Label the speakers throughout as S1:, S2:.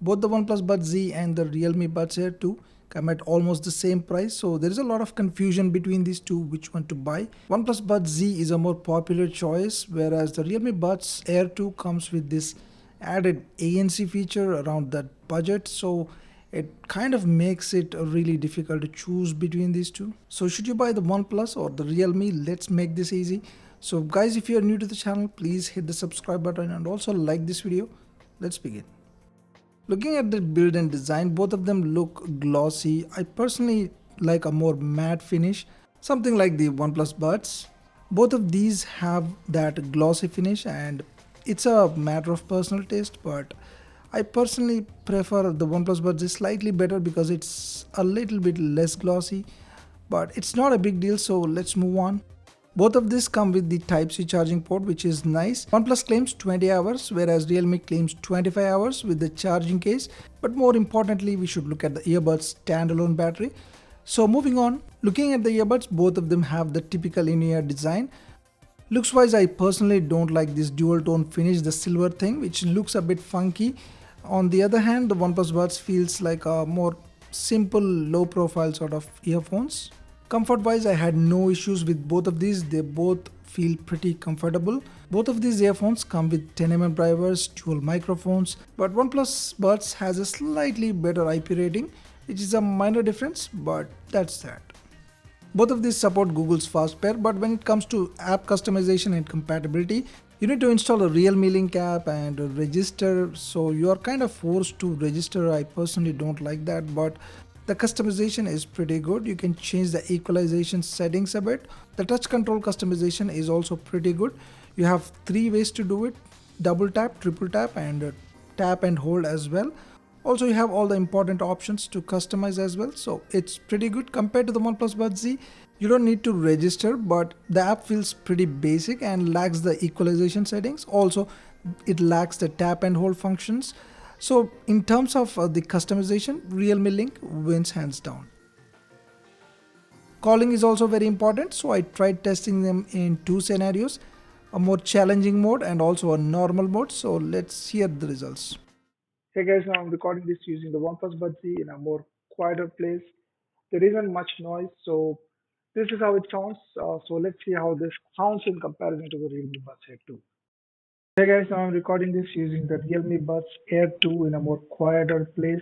S1: Both the OnePlus Buds Z and the Realme Buds Air 2 come at almost the same price, so there is a lot of confusion between these two which one to buy. OnePlus Buds Z is a more popular choice, whereas the Realme Buds Air 2 comes with this added ANC feature around that budget, so it kind of makes it really difficult to choose between these two. So should you buy the OnePlus or the Realme? Let's make this easy. So guys, if you are new to the channel, please hit the subscribe button and also like this video. Let's begin. Looking at the build and design, both of them look glossy. I personally like a more matte finish, something like the OnePlus Buds. Both of these have that glossy finish, and it's a matter of personal taste, but I personally prefer the OnePlus Buds is slightly better because it's a little bit less glossy, but it's not a big deal, so let's move on. Both of these come with the Type-C charging port, which is nice. OnePlus claims 20 hours, whereas Realme claims 25 hours with the charging case. But more importantly, we should look at the earbuds standalone battery. So moving on, looking at the earbuds, both of them have the typical in-ear design. Looks wise, I personally don't like this dual tone finish, the silver thing, which looks a bit funky. On the other hand, the OnePlus Buds feels like a more simple, low profile sort of earphones. Comfort wise, I had no issues with both of these. They both feel pretty comfortable. Both of these earphones come with 10mm drivers, dual microphones, but OnePlus Buds has a slightly better IP rating, which is a minor difference, but that's that. Both of these support Google's Fast Pair, but when it comes to app customization and compatibility, you need to install a Realme Link app and register, so you are kind of forced to register. I personally don't like that, but the customization is pretty good. You can change the equalization settings a bit. The touch control customization is also pretty good. You have 3 ways to do it: double tap, triple tap, and tap and hold as well. Also, you have all the important options to customize as well, so it's pretty good compared to the OnePlus Buds Z. You don't need to register, but the app feels pretty basic and lacks the equalization settings. Also, it lacks the tap and hold functions. So in terms of the customization, Realme Link wins hands down. Calling is also very important, so I tried testing them in 2 scenarios, a more challenging mode and also a normal mode. So let's hear the results.
S2: Hey guys, now I'm recording this using the OnePlus Buds Z in a more quieter place. There isn't much noise, so this is how it sounds. So let's see how this sounds in comparison to the Realme Buds Air 2. Hey guys, now I'm recording this using the Realme Buds Air 2 in a more quieter place.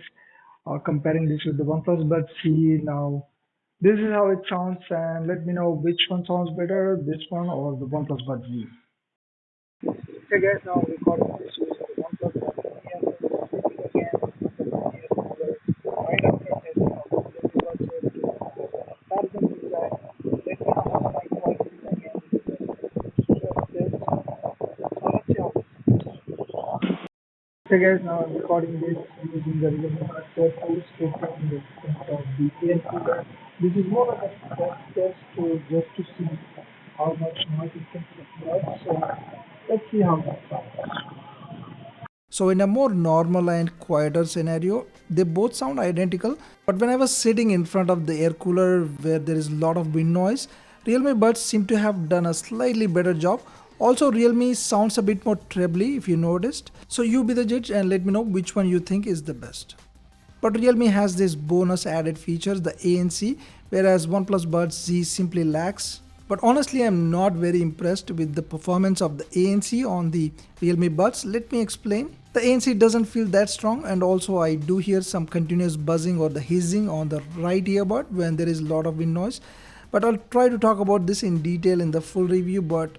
S2: Comparing this with the OnePlus Buds Z. Now this is how it sounds, and let me know which one sounds better, this one or the OnePlus Buds Z. Hey guys, now I'm recording this using the OnePlus Buds Z and again right after testing of the Realme Buds Air 2 comparison with that. Let me know how my quality is again. Just this. So let's see how this. Hey guys, now I'm recording this using the Realme Buds Air 2 straight from the front of the air cooler. This is more like a test just to see how much noise it can provide. So let's see how that sounds.
S1: So in a more normal and quieter scenario, they both sound identical. But when I was sitting in front of the air cooler where there is a lot of wind noise, Realme Buds seem to have done a slightly better job. Also, Realme sounds a bit more trebly if you noticed. So you be the judge and let me know which one you think is the best. But Realme has this bonus added features, the ANC, whereas OnePlus Buds Z simply lacks. But honestly, I'm not very impressed with the performance of the ANC on the Realme Buds. Let me explain. The ANC doesn't feel that strong, and also I do hear some continuous buzzing or the hissing on the right earbud when there is a lot of wind noise. But I'll try to talk about this in detail in the full review. But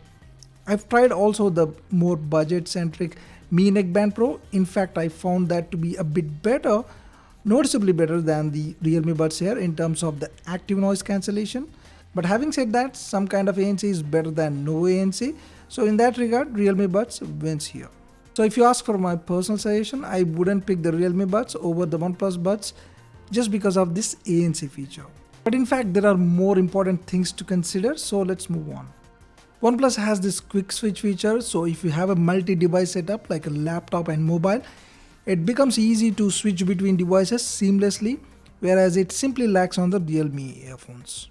S1: I've tried also the more budget centric Mi Neckband Pro. In fact, I found that to be a bit better, noticeably better than the Realme Buds Air in terms of the active noise cancellation. But having said that, some kind of ANC is better than no ANC. So in that regard, Realme Buds wins here. So if you ask for my personal suggestion, I wouldn't pick the Realme Buds over the OnePlus Buds just because of this ANC feature. But in fact, there are more important things to consider, so let's move on. OnePlus has this quick switch feature, so if you have a multi-device setup like a laptop and mobile, it becomes easy to switch between devices seamlessly, whereas it simply lacks on the Realme earphones.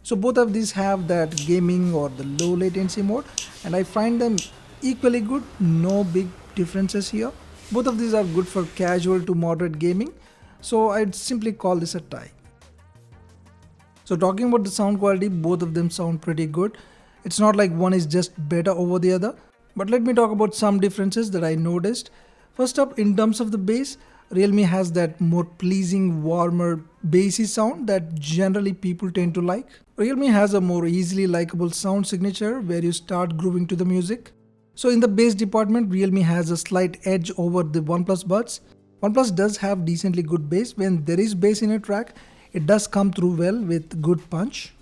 S1: So both of these have that gaming or the low latency mode, and I find them equally good, no big differences here. Both of these are good for casual to moderate gaming, so I'd simply call this a tie. So talking about the sound quality, both of them sound pretty good. It's not like one is just better over the other. But let me talk about some differences that I noticed. First up, in terms of the bass, Realme has that more pleasing, warmer, bassy sound that generally people tend to like. Realme has a more easily likable sound signature where you start grooving to the music. So in the bass department, Realme has a slight edge over the OnePlus buds. OnePlus does have decently good bass. When there is bass in a track, it does come through well with good punch.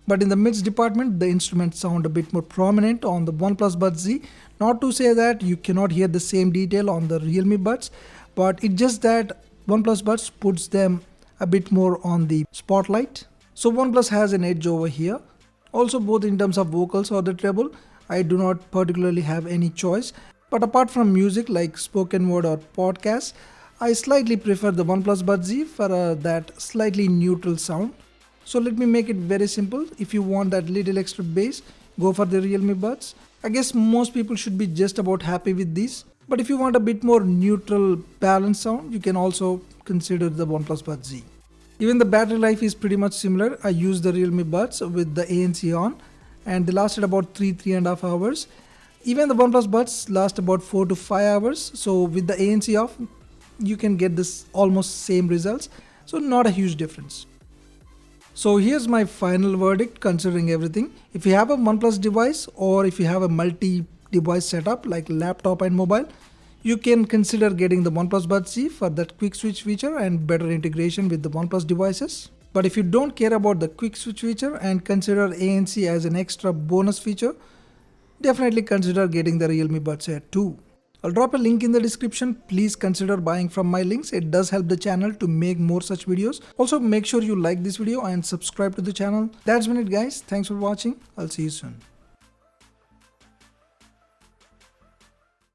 S1: But in the mids department, the instruments sound a bit more prominent on the OnePlus Buds Z. Not to say that you cannot hear the same detail on the Realme Buds, but it's just that OnePlus Buds puts them a bit more on the spotlight. So OnePlus has an edge over here. Also, both in terms of vocals or the treble, I do not particularly have any choice. But apart from music like spoken word or podcasts, I slightly prefer the OnePlus Buds Z for that slightly neutral sound. So let me make it very simple. If you want that little extra bass, go for the Realme Buds. I guess most people should be just about happy with these. But if you want a bit more neutral, balanced sound, you can also consider the OnePlus Buds Z. Even the battery life is pretty much similar. I used the Realme Buds with the ANC on and they lasted about 3.5 hours. Even the OnePlus Buds last about 4 to 5 hours. So with the ANC off, you can get this almost same results. So not a huge difference. So here's my final verdict considering everything. If you have a OnePlus device or if you have a multi-device setup like laptop and mobile, you can consider getting the OnePlus Buds Z for that quick switch feature and better integration with the OnePlus devices. But if you don't care about the quick switch feature and consider ANC as an extra bonus feature, definitely consider getting the Realme Buds Air 2. I'll drop a link in the description. Please consider buying from my links. It does help the channel to make more such videos. Also, make sure you like this video and subscribe to the channel. That's been it, guys. Thanks for watching. I'll see you soon.